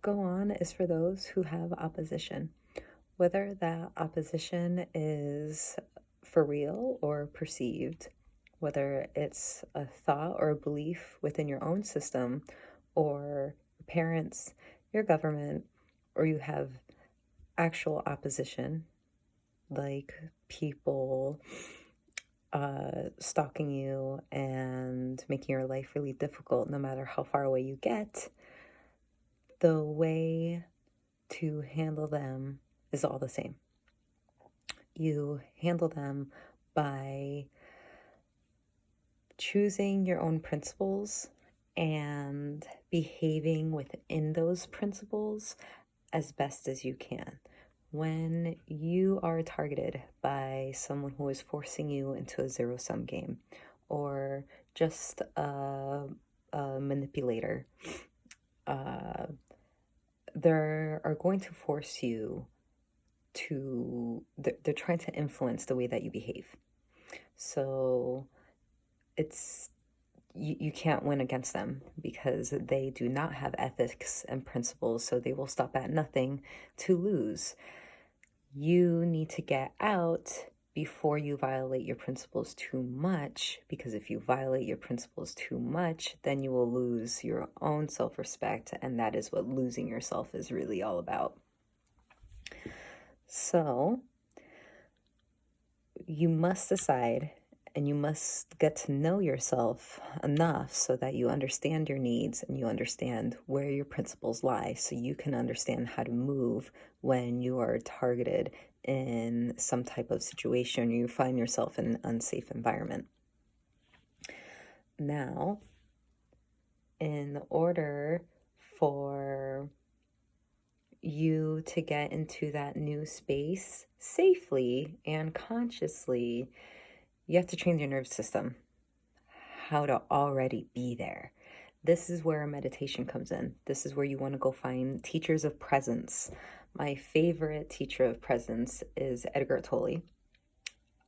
go on is for those who have opposition, whether that opposition is for real or perceived, whether it's a thought or a belief within your own system, or your parents, your government, or you have actual opposition, like people stalking you and making your life really difficult no matter how far away you get. The way to handle them is all the same. You handle them by choosing your own principles and behaving within those principles as best as you can. When you are targeted by someone who is forcing you into a zero-sum game, or just a manipulator, they are going to force you they're trying to influence the way that you behave. So it's you can't win against them because they do not have ethics and principles, so they will stop at nothing to lose. You need to get out before you violate your principles too much, because if you violate your principles too much, then you will lose your own self-respect, and that is what losing yourself is really all about. So you must decide, and you must get to know yourself enough so that you understand your needs and you understand where your principles lie, so you can understand how to move when you are targeted in some type of situation or you find yourself in an unsafe environment. Now, in order for you to get into that new space safely and consciously, you have to train your nervous system how to already be there. This is where meditation comes in. This is where you want to go find teachers of presence. My favorite teacher of presence is Edgar Tolle.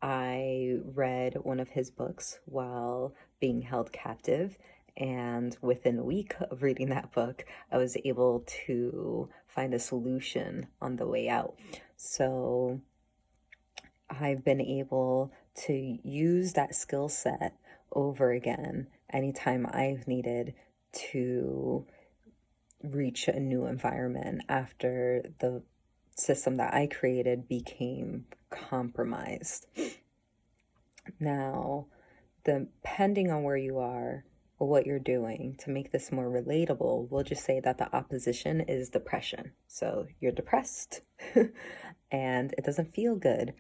I read one of his books while being held captive, and within a week of reading that book, I was able to find a solution on the way out. So I've been able to use that skill set over again anytime I've needed to reach a new environment after the system that I created became compromised. Now, depending on where you are or what you're doing, to make this more relatable, we'll just say that the opposition is depression. So you're depressed and it doesn't feel good.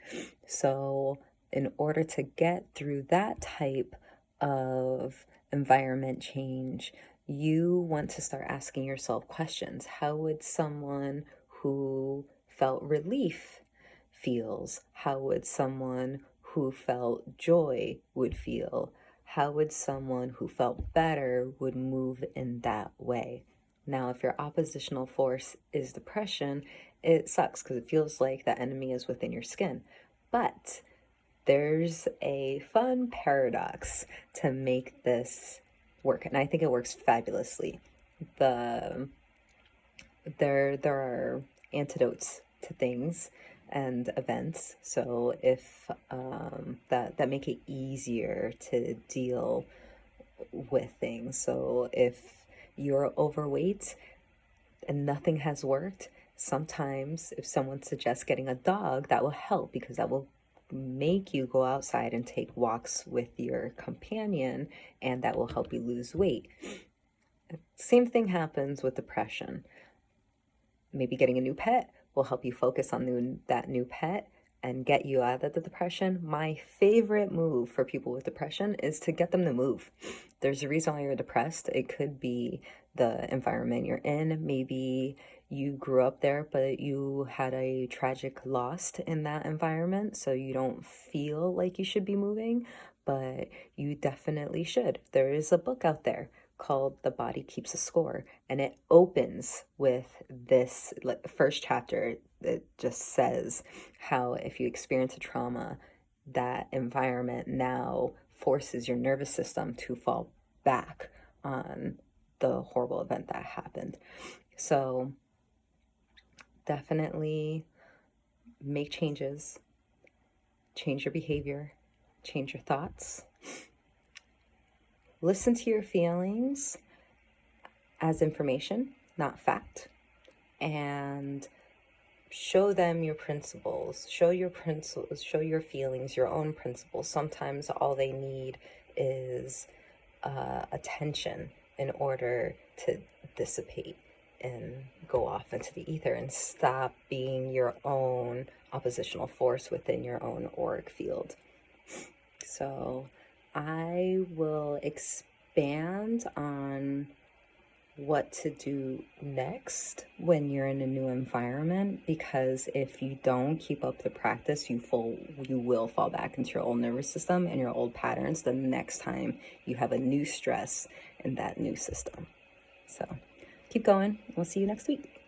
So in order to get through that type of environment change, you want to start asking yourself questions. How would someone who felt relief feels? How would someone who felt joy would feel? How would someone who felt better would move in that way? Now, if your oppositional force is depression, it sucks because it feels like the enemy is within your skin. But there's a fun paradox to make this work, and I think it works fabulously. There are antidotes to things and events, so if that make it easier to deal with things. So if you're overweight and nothing has worked, sometimes if someone suggests getting a dog, that will help, because that will make you go outside and take walks with your companion, and that will help you lose weight. Same thing happens with depression. Maybe getting a new pet will help you focus on that new pet and get you out of the depression. My favorite move for people with depression is to get them to move. There's a reason why you're depressed. It could be the environment you're in. Maybe you grew up there, but you had a tragic loss in that environment, so you don't feel like you should be moving, but you definitely should. There is a book out there called The Body Keeps a Score, and it opens with this first chapter that just says how if you experience a trauma, that environment now forces your nervous system to fall back on the horrible event that happened. So definitely make changes, change your behavior, change your thoughts. Listen to your feelings as information, not fact, and show them your principles. Show your principles, show your feelings, your own principles. Sometimes all they need is attention in order to dissipate and go off into the ether and stop being your own oppositional force within your own auric field. So I will expand on what to do next when you're in a new environment, because if you don't keep up the practice, you will fall back into your old nervous system and your old patterns the next time you have a new stress in that new system. So keep going. We'll see you next week.